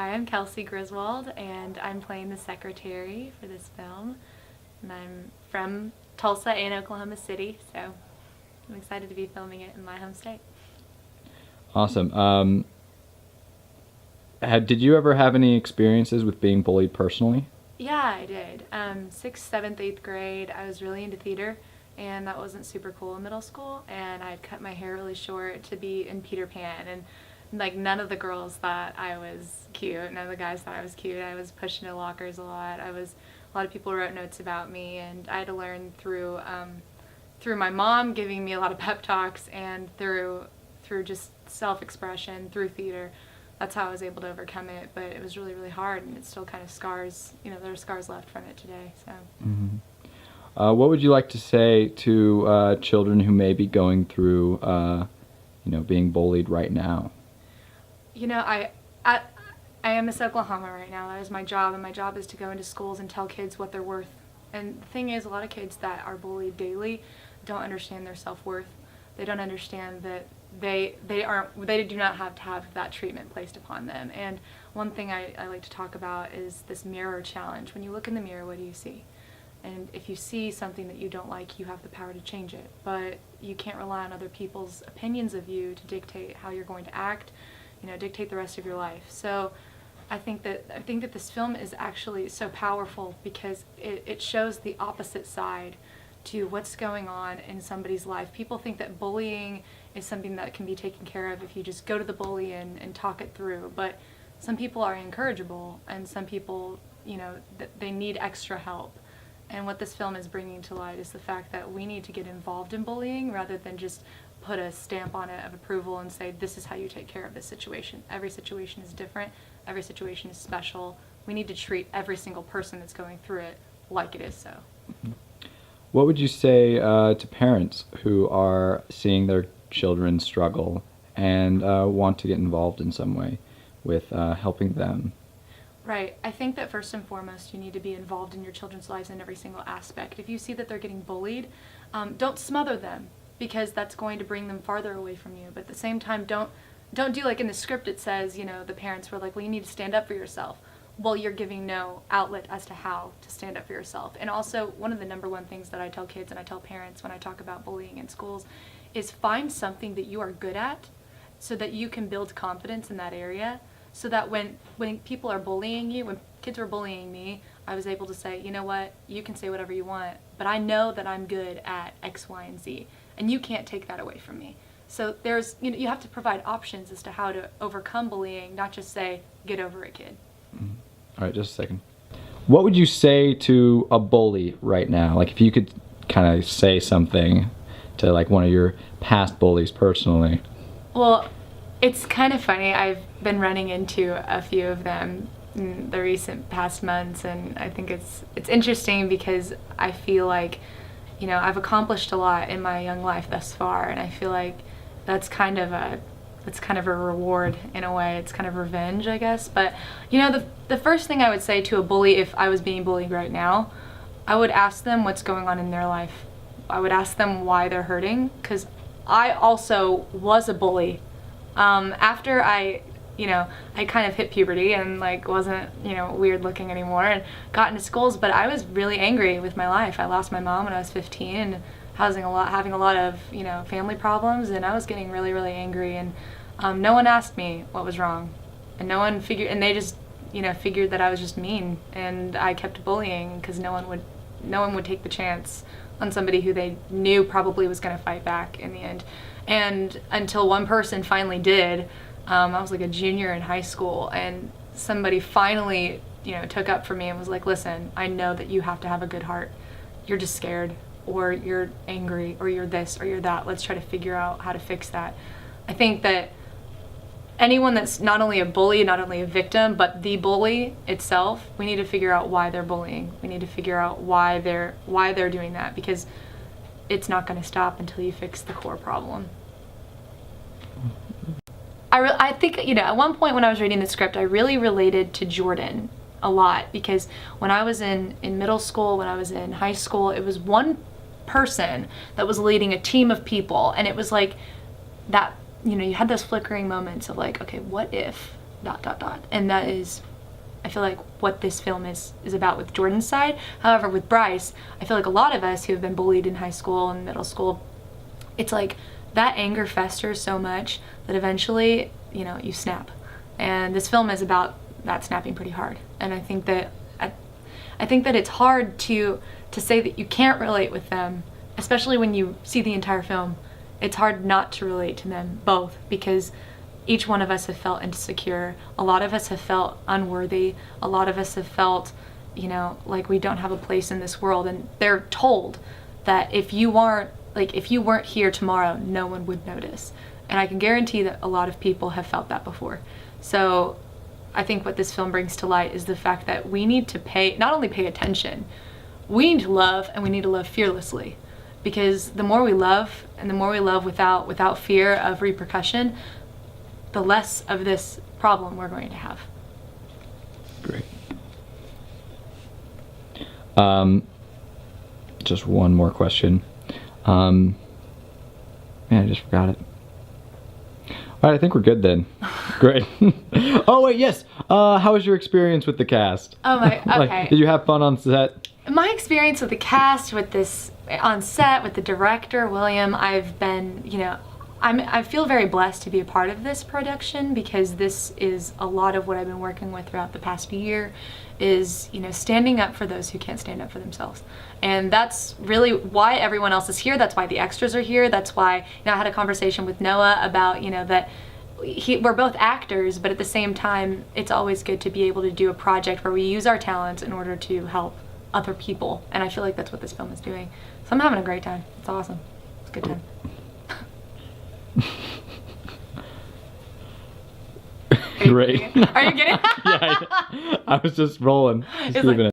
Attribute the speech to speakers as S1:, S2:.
S1: Hi, I'm Kelsey Griswold, and I'm playing the secretary for this film. And I'm from Tulsa and Oklahoma City, so I'm excited to be filming it in my home state.
S2: Awesome. Did you ever have any experiences with being bullied personally?
S1: Yeah, I did. 6th, 7th, 8th grade, I was really into theater, and that wasn't super cool in middle school, and I cut my hair really short to be in Peter Pan, and like none of the girls thought I was cute, none of the guys thought I was cute. I was pushed into lockers a lot. A lot of people wrote notes about me, and I had to learn through my mom giving me a lot of pep talks, and through just self-expression, through theater. That's how I was able to overcome it, but it was really, really hard, and it still kind of scars, there are scars left from it today, so.
S2: Mm-hmm. What would you like to say to children who may be going through, being bullied right now?
S1: I am Miss Oklahoma right now. That is my job, and my job is to go into schools and tell kids what they're worth. And the thing is, a lot of kids that are bullied daily don't understand their self-worth. They don't understand that they do not have to have that treatment placed upon them. And one thing I like to talk about is this mirror challenge. When you look in the mirror, what do you see? And if you see something that you don't like, you have the power to change it. But you can't rely on other people's opinions of you to dictate how you're going to act, dictate the rest of your life. So I think that this film is actually so powerful because it shows the opposite side to what's going on in somebody's life. People think that bullying is something that can be taken care of if you just go to the bully and talk it through. But some people are incorrigible, and some people, they need extra help. And what this film is bringing to light is the fact that we need to get involved in bullying rather than just put a stamp on it of approval and say, this is how you take care of this situation. Every situation is different. Every situation is special. We need to treat every single person that's going through it like it is so.
S2: What would you say to parents who are seeing their children struggle and want to get involved in some way with helping them?
S1: Right. I think that first and foremost, you need to be involved in your children's lives in every single aspect. If you see that they're getting bullied, don't smother them, because that's going to bring them farther away from you. But at the same time, don't do like in the script it says, the parents were like, well, you need to stand up for yourself. Well, you're giving no outlet as to how to stand up for yourself. And also, one of the number one things that I tell kids and I tell parents when I talk about bullying in schools is find something that you are good at so that you can build confidence in that area, so that when people are bullying you, when kids were bullying me, I was able to say, you know what, you can say whatever you want, but I know that I'm good at X, Y, and Z, and you can't take that away from me. So there's, you have to provide options as to how to overcome bullying, not just say, get over it, kid.
S2: Mm-hmm. All right, just a second. What would you say to a bully right now? Like, if you could kind of say something to like one of your past bullies personally.
S1: Well, it's kind of funny. I've been running into a few of them in the recent past months, and I think it's interesting because I feel like, I've accomplished a lot in my young life thus far, and I feel like that's kind of a reward in a way. It's kind of revenge, I guess. But the first thing I would say to a bully, if I was being bullied right now, I would ask them what's going on in their life. I would ask them why they're hurting, because I also was a bully. After I kind of hit puberty and like wasn't, weird looking anymore and got into schools, but I was really angry with my life. I lost my mom when I was 15 and having a lot of, family problems, and I was getting really, really angry, and no one asked me what was wrong, and no one they just, figured that I was just mean, and I kept bullying because no one would take the chance on somebody who they knew probably was going to fight back in the end. And until one person finally did. I was like a junior in high school, and somebody finally, took up for me and was like, listen, I know that you have to have a good heart. You're just scared, or you're angry, or you're this, or you're that. Let's try to figure out how to fix that. I think that anyone that's not only a bully, not only a victim, but the bully itself, we need to figure out why they're bullying. We need to figure out why they're doing that, because it's not going to stop until you fix the core problem. I think, at one point when I was reading the script, I really related to Jordan a lot, because when I was in middle school, when I was in high school, it was one person that was leading a team of people, and it was like that, you had those flickering moments of like, okay, what if And that is, I feel like, what this film is about with Jordan's side. However, with Bryce, I feel like a lot of us who have been bullied in high school and middle school, it's like that anger festers so much that eventually, you snap. And this film is about that snapping pretty hard. And I think that it's hard to say that you can't relate with them, especially when you see the entire film. It's hard not to relate to them both, because each one of us have felt insecure. A lot of us have felt unworthy. A lot of us have felt, like we don't have a place in this world. And they're told that if you weren't here tomorrow, no one would notice. And I can guarantee that a lot of people have felt that before. So I think what this film brings to light is the fact that we need to not only pay attention, we need to love, and we need to love fearlessly. Because the more we love, and the more we love without fear of repercussion, the less of this problem we're going to have.
S2: Great. Just one more question. Man, I just forgot it. All right, I think we're good then. Great. Oh wait, yes. How was your experience with the cast?
S1: Oh my. Okay.
S2: Did you have fun on set?
S1: My experience with the cast, with this on set, with the director William, I've been, I feel very blessed to be a part of this production, because this is a lot of what I've been working with throughout the past year, is standing up for those who can't stand up for themselves. And that's really why everyone else is here. That's why the extras are here. That's why I had a conversation with Noah about that we're both actors, but at the same time it's always good to be able to do a project where we use our talents in order to help other people. And I feel like that's what this film is doing. So I'm having a great time. It's awesome. It's a good time.
S2: Great.
S1: Are you kidding?
S2: Yeah, I was just rolling. Just keeping it.